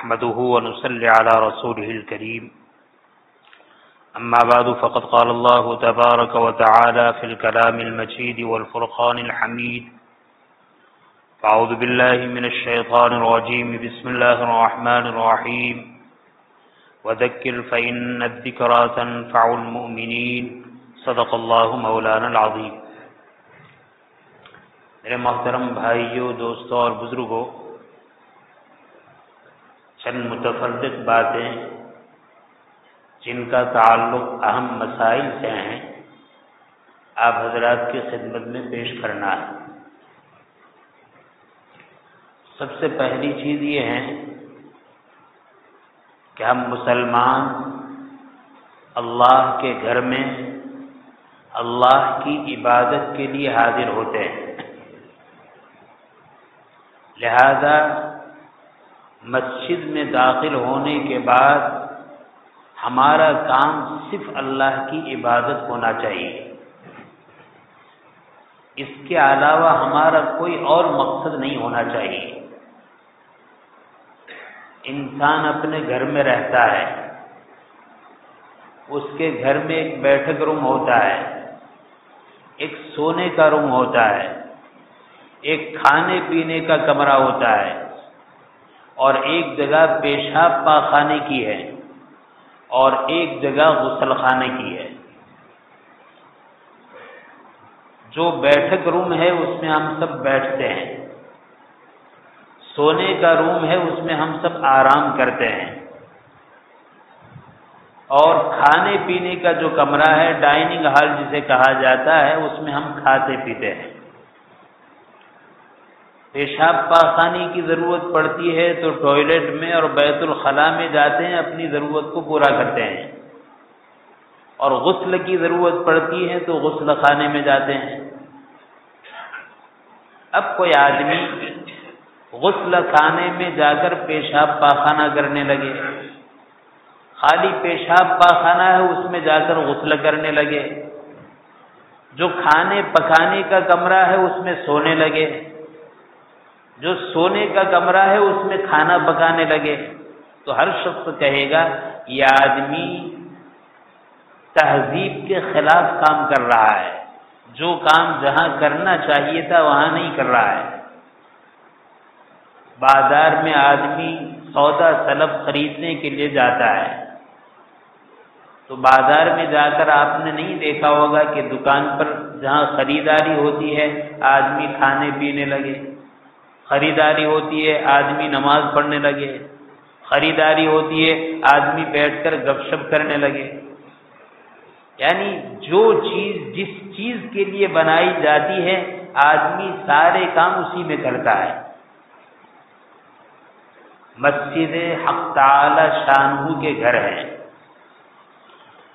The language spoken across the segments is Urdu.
نحمده ونصلي على رسوله الكريم أما بعد فقد قال الله تبارك وتعالى في الكلام المجيد والفرقان الحميد أعوذ بالله من الشيطان الرجيم بسم الله الرحمن الرحيم وذكر فإن الذكرى تنفع المؤمنين صدق الله مولانا العظيم۔ میرے محترم بھائیوں، دوستوں اور بزرگوں، چند متفرق باتیں جن کا تعلق اہم مسائل سے ہیں آپ حضرات کی خدمت میں پیش کرنا ہے۔ سب سے پہلی چیز یہ ہے کہ ہم مسلمان اللہ کے گھر میں اللہ کی عبادت کے لیے حاضر ہوتے ہیں، لہذا مسجد میں داخل ہونے کے بعد ہمارا کام صرف اللہ کی عبادت ہونا چاہیے، اس کے علاوہ ہمارا کوئی اور مقصد نہیں ہونا چاہیے۔ انسان اپنے گھر میں رہتا ہے، اس کے گھر میں ایک بیٹھک روم ہوتا ہے، ایک سونے کا روم ہوتا ہے، ایک کھانے پینے کا کمرہ ہوتا ہے، اور ایک جگہ پیشاب پاخانے کی ہے اور ایک جگہ غسل خانے کی ہے۔ جو بیٹھک روم ہے اس میں ہم سب بیٹھتے ہیں، سونے کا روم ہے اس میں ہم سب آرام کرتے ہیں، اور کھانے پینے کا جو کمرہ ہے ڈائننگ ہال جسے کہا جاتا ہے اس میں ہم کھاتے پیتے ہیں۔ پیشاب پاخانے کی ضرورت پڑتی ہے تو ٹوائلٹ میں اور بیت الخلاء میں جاتے ہیں، اپنی ضرورت کو پورا کرتے ہیں، اور غسل کی ضرورت پڑتی ہے تو غسل خانے میں جاتے ہیں۔ اب کوئی آدمی غسل خانے میں جا کر پیشاب پاخانہ کرنے لگے، خالی پیشاب پاخانہ ہے اس میں جا کر غسل کرنے لگے، جو کھانے پکانے کا کمرہ ہے اس میں سونے لگے، جو سونے کا کمرہ ہے اس میں کھانا پکانے لگے، تو ہر شخص کہے گا یہ آدمی تہذیب کے خلاف کام کر رہا ہے، جو کام جہاں کرنا چاہیے تھا وہاں نہیں کر رہا ہے۔ بازار میں آدمی سودا سلب خریدنے کے لیے جاتا ہے تو بازار میں جا کر آپ نے نہیں دیکھا ہوگا کہ دکان پر جہاں خریداری ہوتی ہے آدمی کھانے پینے لگے، خریداری ہوتی ہے آدمی نماز پڑھنے لگے، خریداری ہوتی ہے آدمی بیٹھ کر گپ شپ کرنے لگے۔ یعنی جو چیز جس چیز کے لیے بنائی جاتی ہے آدمی سارے کام اسی میں کرتا ہے۔ مسجد حق تعالی شانہ کے گھر ہیں،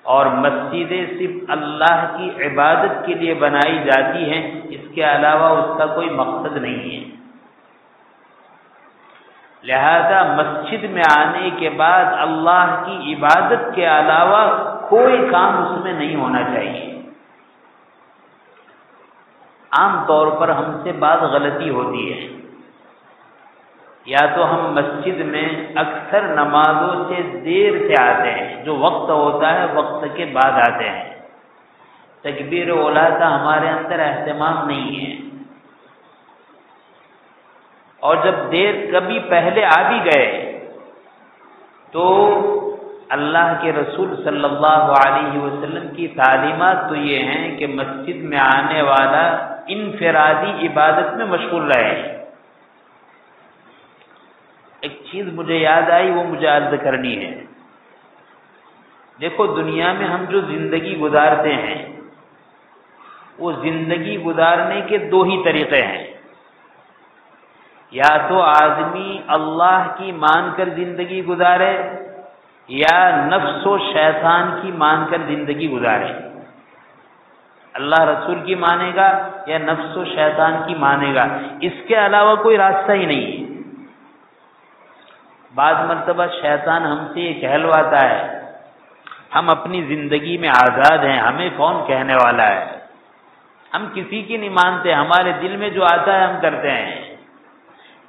اور مسجدیں صرف اللہ کی عبادت کے لیے بنائی جاتی ہیں، اس کے علاوہ اس کا کوئی مقصد نہیں ہے۔ لہذا مسجد میں آنے کے بعد اللہ کی عبادت کے علاوہ کوئی کام اس میں نہیں ہونا چاہیے۔ عام طور پر ہم سے بعض غلطی ہوتی ہے، یا تو ہم مسجد میں اکثر نمازوں سے دیر سے آتے ہیں، جو وقت ہوتا ہے وقت کے بعد آتے ہیں، تکبیر اولیٰ کا ہمارے اندر اہتمام نہیں ہے، اور جب دیر کبھی پہلے آ بھی گئے تو اللہ کے رسول صلی اللہ علیہ وسلم کی تعلیمات تو یہ ہیں کہ مسجد میں آنے والا انفرادی عبادت میں مشغول رہے۔ ایک چیز مجھے یاد آئی، وہ مجھے عرض کرنی ہے۔ دیکھو دنیا میں ہم جو زندگی گزارتے ہیں وہ زندگی گزارنے کے دو ہی طریقے ہیں، یا تو آدمی اللہ کی مان کر زندگی گزارے یا نفس و شیطان کی مان کر زندگی گزارے۔ اللہ رسول کی مانے گا یا نفس و شیطان کی مانے گا، اس کے علاوہ کوئی راستہ ہی نہیں ہے۔ بعض مرتبہ شیطان ہم سے یہ کہلواتا ہے ہم اپنی زندگی میں آزاد ہیں، ہمیں کون کہنے والا ہے، ہم کسی کی نہیں مانتے، ہمارے دل میں جو آتا ہے ہم کرتے ہیں۔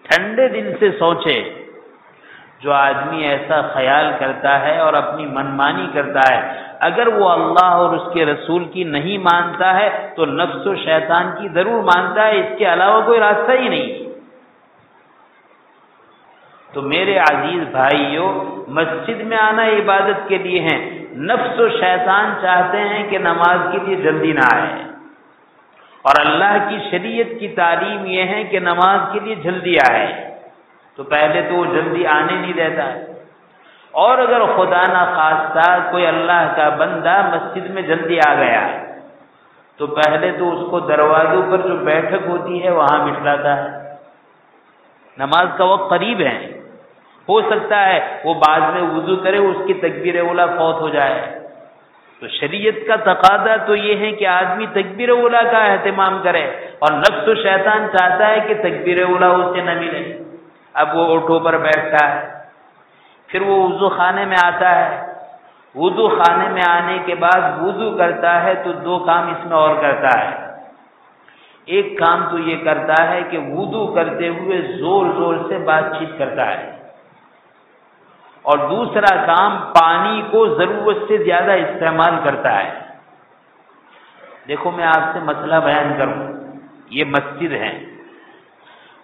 ٹھنڈے دل سے سوچے، جو آدمی ایسا خیال کرتا ہے اور اپنی منمانی کرتا ہے، اگر وہ اللہ اور اس کے رسول کی نہیں مانتا ہے تو نفس و شیطان کی ضرور مانتا ہے، اس کے علاوہ کوئی راستہ ہی نہیں۔ تو میرے عزیز بھائیوں، مسجد میں آنا عبادت کے لیے ہے، نفس و شیطان چاہتے ہیں کہ نماز کے لیے جلدی نہ آئے، اور اللہ کی شریعت کی تعلیم یہ ہے کہ نماز کے لیے جلدی آئے، تو پہلے تو وہ جلدی آنے نہیں دیتا ہے۔ اور اگر خدا نہ خواستہ کوئی اللہ کا بندہ مسجد میں جلدی آ گیا تو پہلے تو اس کو دروازوں پر جو بیٹھک ہوتی ہے وہاں بٹھلاتا ہے۔ نماز کا وقت قریب ہے، ہو سکتا ہے وہ بعد میں وضو کرے، اس کی تکبیر اولیٰ فوت ہو جائے، تو شریعت کا تقاضا تو یہ ہے کہ آدمی تکبیر اولیٰ کا اہتمام کرے، اور نفس و شیطان چاہتا ہے کہ تکبیر اولیٰ اسے نہ ملے۔ اب وہ اونٹوں پر بیٹھتا ہے، پھر وہ وضو خانے میں آتا ہے، وضو خانے میں آنے کے بعد وضو کرتا ہے تو دو کام اس میں اور کرتا ہے۔ ایک کام تو یہ کرتا ہے کہ وضو کرتے ہوئے زور زور سے بات چیت کرتا ہے، اور دوسرا کام پانی کو ضرورت سے زیادہ استعمال کرتا ہے۔ دیکھو میں آپ سے مسئلہ بیان کروں، یہ مسجد ہے،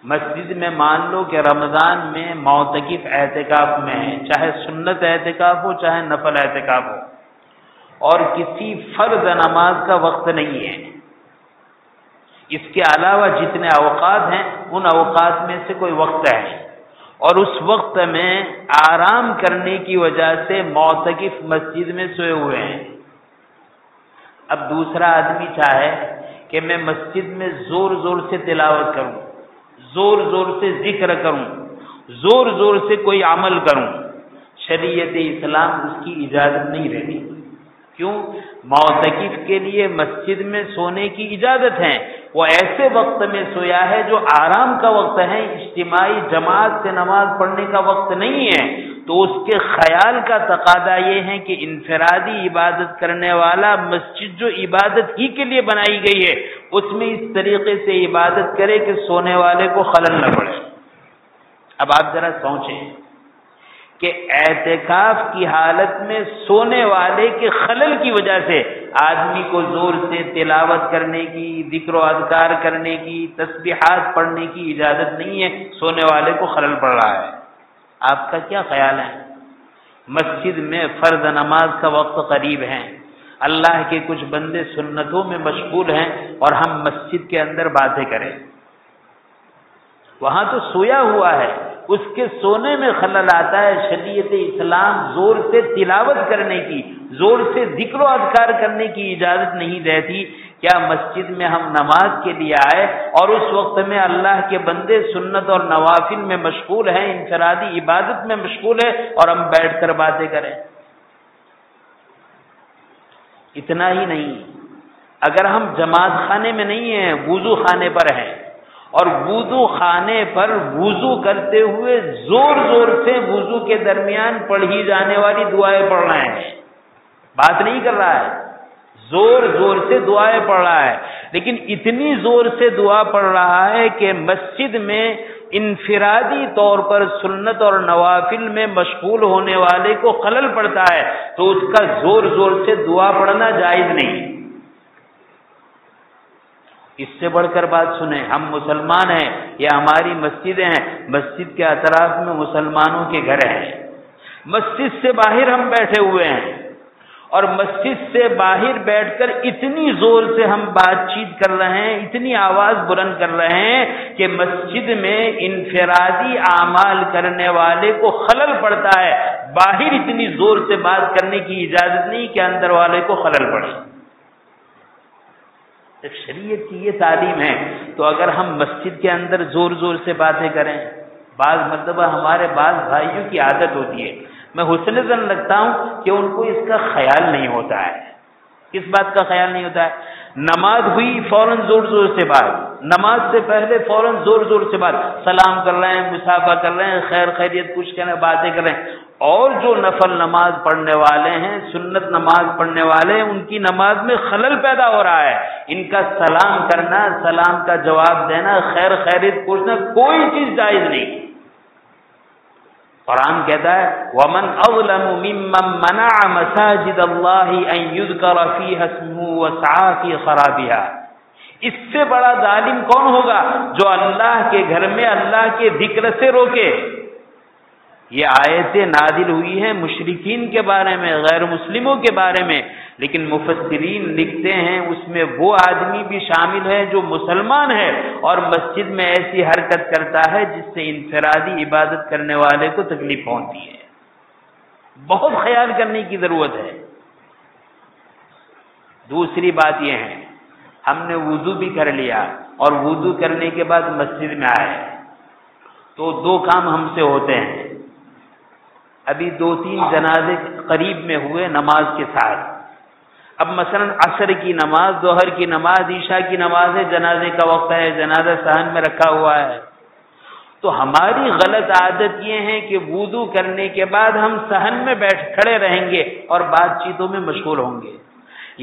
مسجد میں مان لو کہ رمضان میں معتکف اعتکاف میں ہے، چاہے سنت اعتکاف ہو چاہے نفل اعتکاف ہو، اور کسی فرض نماز کا وقت نہیں ہے، اس کے علاوہ جتنے اوقات ہیں ان اوقات میں سے کوئی وقت ہے، اور اس وقت میں آرام کرنے کی وجہ سے معتکف مسجد میں سوئے ہوئے ہیں۔ اب دوسرا آدمی چاہے کہ میں مسجد میں زور زور سے تلاوت کروں، زور زور سے ذکر کروں، زور زور سے کوئی عمل کروں، شریعت اسلام اس کی اجازت نہیں دیتی۔ کیوں؟ معتکف کے لیے مسجد میں سونے کی اجازت ہے، وہ ایسے وقت میں سویا ہے جو آرام کا وقت ہے، اجتماعی جماعت سے نماز پڑھنے کا وقت نہیں ہے، تو اس کے خیال کا تقاضا یہ ہے کہ انفرادی عبادت کرنے والا مسجد جو عبادت ہی کے لیے بنائی گئی ہے اس میں اس طریقے سے عبادت کرے کہ سونے والے کو خلل نہ پڑے۔ اب آپ ذرا سوچیں کہ اعتکاف کی حالت میں سونے والے کے خلل کی وجہ سے آدمی کو زور سے تلاوت کرنے کی، ذکر و اذکار کرنے کی، تسبیحات پڑھنے کی اجازت نہیں ہے، سونے والے کو خلل پڑ رہا ہے۔ آپ کا کیا خیال ہے؟ مسجد میں فرض نماز کا وقت قریب ہے، اللہ کے کچھ بندے سنتوں میں مشغول ہیں، اور ہم مسجد کے اندر باتیں کریں، وہاں تو سویا ہوا ہے، اس کے سونے میں خلل آتا ہے۔ شریعت اسلام زور سے تلاوت کرنے کی، زور سے ذکر و اذکار کرنے کی اجازت نہیں دیتی۔ کیا مسجد میں ہم نماز کے لیے آئے اور اس وقت میں اللہ کے بندے سنت اور نوافل میں مشغول ہیں، انفرادی عبادت میں مشغول ہیں، اور ہم بیٹھ کر باتیں کریں؟ اتنا ہی نہیں، اگر ہم جماعت خانے میں نہیں ہیں، وضو خانے پر ہیں، اور وضو خانے پر وضو کرتے ہوئے زور زور سے وضو کے درمیان پڑھی جانے والی دعائیں پڑھ رہے ہیں، بات نہیں کر رہا ہے، زور زور سے دعائیں پڑھ رہا ہے، لیکن اتنی زور سے دعا پڑھ رہا ہے کہ مسجد میں انفرادی طور پر سنت اور نوافل میں مشغول ہونے والے کو خلل پڑتا ہے، تو اس کا زور زور سے دعا پڑھنا جائز نہیں۔ اس سے بڑھ کر بات سنیں، ہم مسلمان ہیں، یہ ہماری مسجدیں ہیں، مسجد کے اطراف میں مسلمانوں کے گھر ہیں، مسجد سے باہر ہم بیٹھے ہوئے ہیں، اور مسجد سے باہر بیٹھ کر اتنی زور سے ہم بات چیت کر رہے ہیں، اتنی آواز بلند کر رہے ہیں کہ مسجد میں انفرادی اعمال کرنے والے کو خلل پڑتا ہے، باہر اتنی زور سے بات کرنے کی اجازت نہیں کہ اندر والے کو خلل پڑے۔ جب شریعت کی یہ تعلیم ہے تو اگر ہم مسجد کے اندر زور زور سے باتیں کریں، بعض مرتبہ ہمارے بعض بھائیوں کی عادت ہوتی ہے، میں حسن ظن رکھتا ہوں کہ ان کو اس کا خیال نہیں ہوتا ہے۔ کس بات کا خیال نہیں ہوتا ہے؟ نماز ہوئی فوراً زور زور سے بات، نماز سے پہلے فوراً زور زور سے بات، سلام کر رہے ہیں، مصافحہ کر رہے ہیں، خیر خیریت پوچھ کر باتیں کر رہے ہیں، اور جو نفل نماز پڑھنے والے ہیں، سنت نماز پڑھنے والے ہیں، ان کی نماز میں خلل پیدا ہو رہا ہے۔ ان کا سلام کرنا، سلام کا جواب دینا، خیر خیریت پوچھنا کوئی چیز جائز نہیں، قرآن کہتا ہے وَمَنْ أَظْلَمُ مِمَّنْ مَنَعَ مَسَاجِدَ اللَّهِ أَنْ يُذْكَرَ فِيهَا اسْمُهُ وَسَعَى فِي خَرَابِهَا۔ اس سے بڑا ظالم کون ہوگا جو اللہ کے گھر میں اللہ کے ذکر سے روکے۔ یہ آیتیں نازل ہوئی ہیں مشرکین کے بارے میں، غیر مسلموں کے بارے میں، لیکن مفسرین لکھتے ہیں اس میں وہ آدمی بھی شامل ہے جو مسلمان ہے اور مسجد میں ایسی حرکت کرتا ہے جس سے انفرادی عبادت کرنے والے کو تکلیف پہنچتی ہے۔ بہت خیال کرنے کی ضرورت ہے۔ دوسری بات یہ ہے، ہم نے وضو بھی کر لیا اور وضو کرنے کے بعد مسجد میں آئے تو دو کام ہم سے ہوتے ہیں۔ ابھی 2-3 جنازے قریب میں ہوئے نماز کے ساتھ، اب مثلا عصر کی نماز، ظہر کی نماز، عشاء کی نماز ہے، جنازے کا وقت ہے، جنازہ صحن میں رکھا ہوا ہے، تو ہماری غلط عادت یہ ہے کہ وضو کرنے کے بعد ہم صحن میں کھڑے رہیں گے اور بات چیتوں میں مشغول ہوں گے،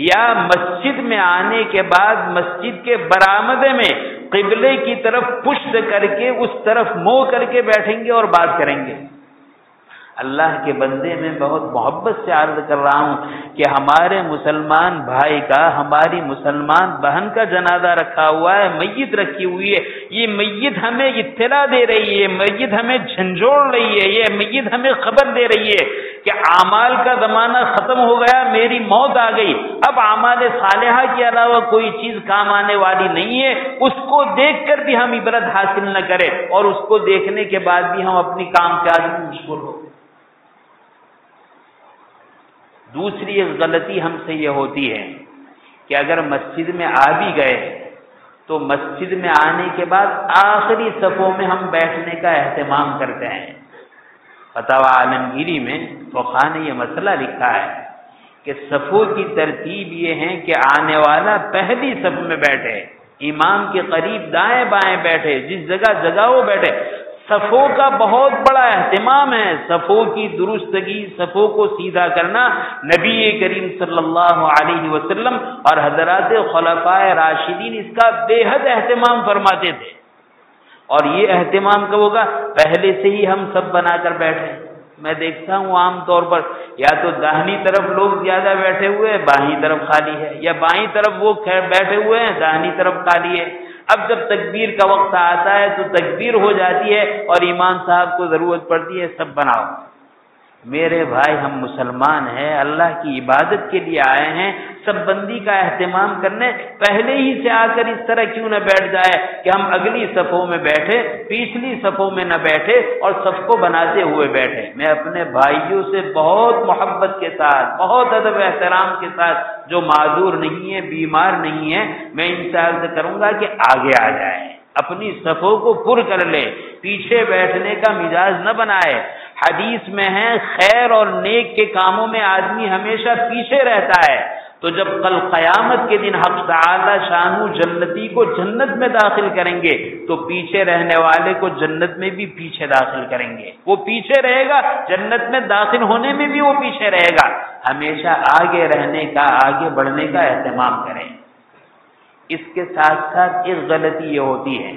یا مسجد میں آنے کے بعد مسجد کے برآمدے میں قبلے کی طرف پشت کر کے اس طرف منہ کر کے بیٹھیں گے اور بات کریں گے۔ اللہ کے بندے میں بہت محبت سے عرض کر رہا ہوں کہ ہمارے مسلمان بھائی کا، ہماری مسلمان بہن کا جنازہ رکھا ہوا ہے، میت رکھی ہوئی ہے، یہ میت ہمیں اطلاع دے رہی ہے، میت ہمیں جھنجھوڑ رہی ہے، یہ میت ہمیں خبر دے رہی ہے کہ اعمال کا زمانہ ختم ہو گیا، میری موت آ گئی، اب اعمال صالحہ کے علاوہ کوئی چیز کام آنے والی نہیں ہے۔ اس کو دیکھ کر بھی ہم عبرت حاصل نہ کریں اور اس کو دیکھنے کے بعد بھی ہم اپنی کام کاج میں مشغول ہو۔ دوسری ایک غلطی ہم سے یہ ہوتی ہے کہ اگر مسجد میں آ بھی گئے تو مسجد میں آنے کے بعد آخری صفوں میں ہم بیٹھنے کا اہتمام کرتے ہیں۔ فتاوی عالمگیری میں فقہا نے یہ مسئلہ لکھا ہے کہ صفوں کی ترتیب یہ ہے کہ آنے والا پہلی صف میں بیٹھے، امام کے قریب دائیں بائیں بیٹھے، جس جگہ وہ بیٹھے۔ صفوں کا بہت بڑا اہتمام ہے، صفوں کی درستگی، صفوں کو سیدھا کرنا۔ نبی کریم صلی اللہ علیہ وسلم اور حضرات خلفائے راشدین اس کا بے حد اہتمام فرماتے تھے، اور یہ اہتمام کب ہوگا؟ پہلے سے ہی ہم سب بنا کر بیٹھے۔ میں دیکھتا ہوں عام طور پر یا تو داہنی طرف لوگ زیادہ بیٹھے ہوئے ہیں، بائیں طرف خالی ہے، یا بائیں طرف وہ بیٹھے ہوئے ہیں، داہنی طرف خالی ہے۔ اب جب تکبیر کا وقت آتا ہے تو تکبیر ہو جاتی ہے اور امام صاحب کو ضرورت پڑتی ہے سب بناؤ۔ میرے بھائی، ہم مسلمان ہیں، اللہ کی عبادت کے لیے آئے ہیں، سب بندی کا اہتمام کرنے، پہلے ہی سے آ کر اس طرح کیوں نہ بیٹھ جائے کہ ہم اگلی صفوں میں بیٹھے، پچھلی صفوں میں نہ بیٹھے اور صف کو بناتے ہوئے بیٹھے۔ میں اپنے بھائیوں سے بہت محبت کے ساتھ، بہت ادب احترام کے ساتھ، جو معذور نہیں ہے، بیمار نہیں ہے، میں ان سے عرض کروں گا کہ آگے آ جائیں، اپنی صفوں کو پر کر لے، پیچھے بیٹھنے کا مزاج نہ بنائے۔ حدیث میں ہے خیر اور نیک کے کاموں میں آدمی ہمیشہ پیچھے رہتا ہے، تو جب کل قیامت کے دن حق تعالی شانہ جنتی کو جنت میں داخل کریں گے تو پیچھے رہنے والے کو جنت میں بھی پیچھے داخل کریں گے۔ وہ پیچھے رہے گا، جنت میں داخل ہونے میں بھی وہ پیچھے رہے گا۔ ہمیشہ آگے رہنے کا، آگے بڑھنے کا اہتمام کریں۔ اس کے ساتھ ساتھ ایک غلطی یہ ہوتی ہے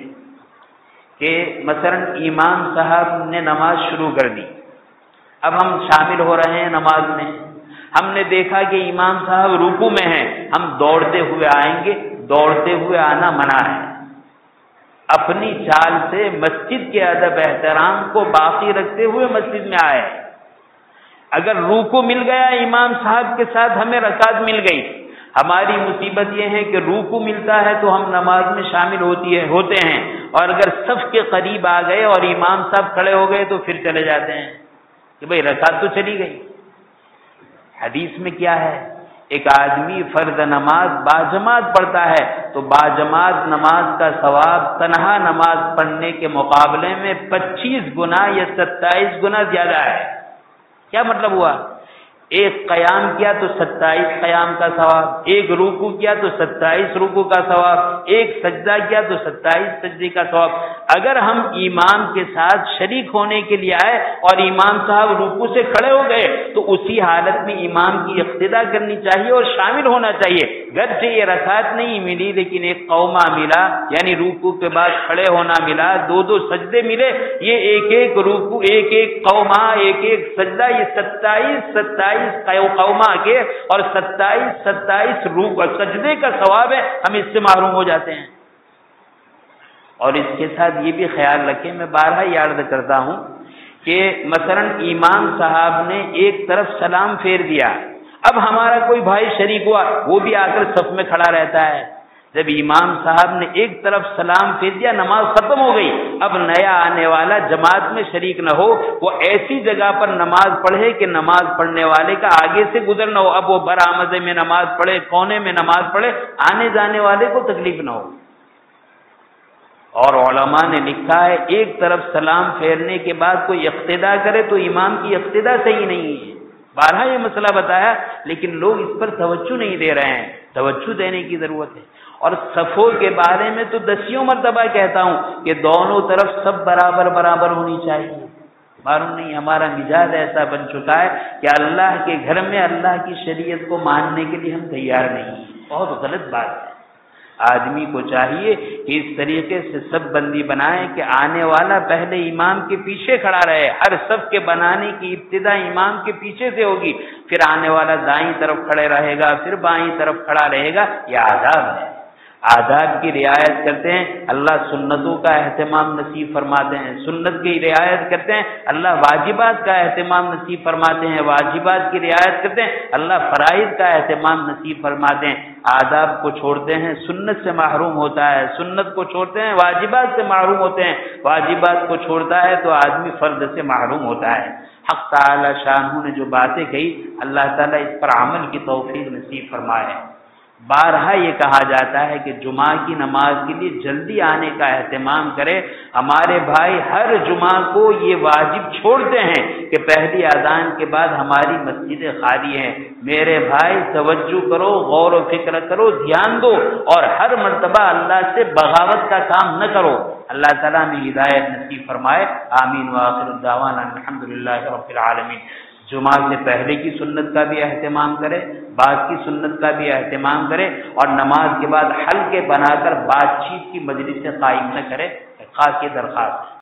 کہ مثلا امام صاحب نے نماز شروع کر دی، اب ہم شامل ہو رہے ہیں نماز میں، ہم نے دیکھا کہ امام صاحب رکوع میں ہیں، ہم دوڑتے ہوئے آئیں گے، دوڑتے ہوئے آنا منع ہے۔ اپنی چال سے مسجد کے ادب احترام کو باقی رکھتے ہوئے مسجد میں آئے۔ اگر رکوع مل گیا امام صاحب کے ساتھ، ہمیں رکعت مل گئی، ہماری مصیبت یہ ہے کہ رکوع ملتا ہے تو ہم نماز میں شامل ہوتے ہیں، اور اگر صف کے قریب آ گئے اور امام صاحب کھڑے ہو گئے تو پھر چلے جاتے ہیں کہ بھئی رکعت تو چلی گئی۔ حدیث میں کیا ہے؟ ایک آدمی فرض نماز باجماعت پڑھتا ہے تو باجماعت نماز کا ثواب تنہا نماز پڑھنے کے مقابلے میں 25 گنا یا 27 گنا زیادہ ہے۔ کیا مطلب ہوا؟ ایک قیام کیا تو 27 قیام کا ثواب، ایک رکوع کیا تو 27 رکوع کا ثواب، ایک سجدہ کیا تو 27 سجدے کا ثواب۔ اگر ہم امام کے ساتھ شریک ہونے کے لیے آئے اور امام صاحب رکوع سے کھڑے ہو گئے تو اسی حالت میں امام کی اقتداء کرنی چاہیے اور شامل ہونا چاہیے۔ گرچہ یہ رکعت نہیں ملی لیکن ایک قومہ ملا، یعنی رکوع کے بعد کھڑے ہونا ملا، دو سجدے ملے، یہ ایک رکوع، ایک قومہ، ایک سجدہ، یہ 27 قومہ کے اور 27 رکوع سجدے کا ثواب ہے، ہم اس سے محروم ہو جاتے ہیں۔ اور اس کے ساتھ یہ بھی خیال رکھیں، میں بارہا یاد کرتا ہوں کہ مثلا امام صاحب نے ایک طرف سلام پھیر دیا، اب ہمارا کوئی بھائی شریک ہوا، وہ بھی آ کر صف میں کھڑا رہتا ہے۔ جب امام صاحب نے ایک طرف سلام پھیر دیا، نماز ختم ہو گئی، اب نیا آنے والا جماعت میں شریک نہ ہو، وہ ایسی جگہ پر نماز پڑھے کہ نماز پڑھنے والے کا آگے سے گزر نہ ہو، اب وہ برآمدے میں نماز پڑھے، کونے میں نماز پڑھے، آنے جانے والے کو تکلیف نہ ہو۔ اور علماء نے لکھا ہے ایک طرف سلام پھیرنے کے بعد کوئی اقتداء کرے تو امام کی اقتداء صحیح نہیں ہے، بارہا یہ مسئلہ بتایا، لیکن لوگ اس پر توجہ نہیں دے رہے ہیں، توجہ دینے کی ضرورت ہے۔ اور صفوں کے بارے میں تو 10 مرتبہ کہتا ہوں کہ دونوں طرف سب برابر ہونی چاہیے۔ معلوم نہیں ہمارا مزاج ایسا بن چکا ہے کہ اللہ کے گھر میں اللہ کی شریعت کو ماننے کے لیے ہم تیار نہیں ہیں، بہت غلط بات ہے۔ آدمی کو چاہیے کہ اس طریقے سے سب بندی بنائے کہ آنے والا پہلے امام کے پیچھے کھڑا رہے، ہر صف کے بنانے کی ابتدا امام کے پیچھے سے ہوگی، پھر آنے والا دائیں طرف کھڑے رہے گا، پھر بائیں طرف کھڑا رہے گا، یہ آداب ہے۔ آداب کی رعایت کرتے ہیں، اللہ سنتوں کا اہتمام نصیب فرماتے ہیں، سنت کی رعایت کرتے ہیں، اللہ واجبات کا اہتمام نصیب فرماتے ہیں، واجبات کی رعایت کرتے ہیں، اللہ فرائض کا اہتمام نصیب فرماتے ہیں۔ آداب کو چھوڑتے ہیں سنت سے محروم ہوتا ہے، سنت کو چھوڑتے ہیں واجبات سے محروم ہوتے ہیں، واجبات کو چھوڑتا ہے تو آدمی فرض سے محروم ہوتا ہے۔ حق تعالی شانہ نے جو باتیں کہی، اللہ تعالیٰ اس پر عمل کی توفیق نصیب فرمائے۔ بارہا یہ کہا جاتا ہے کہ جمعہ کی نماز کے لیے جلدی آنے کا اہتمام کرے۔ ہمارے بھائی ہر جمعہ کو یہ واجب چھوڑتے ہیں کہ پہلی اذان کے بعد ہماری مسجدیں خالی ہیں۔ میرے بھائی توجہ کرو، غور و فکر کرو، دھیان دو، اور ہر مرتبہ اللہ سے بغاوت کا کام نہ کرو۔ اللہ تعالیٰ میں ہدایت نصیب فرمائے، آمین وآخر الدعوانا الحمدللہ رب العالمین۔ جمعہ سے پہلے کی سنت کا بھی اہتمام کرے، بعد کی سنت کا بھی اہتمام کرے، اور نماز کے بعد حلقے بنا کر بات چیت کی مجلس سے قائم نہ کرے، خاص یہ درخواست ہے۔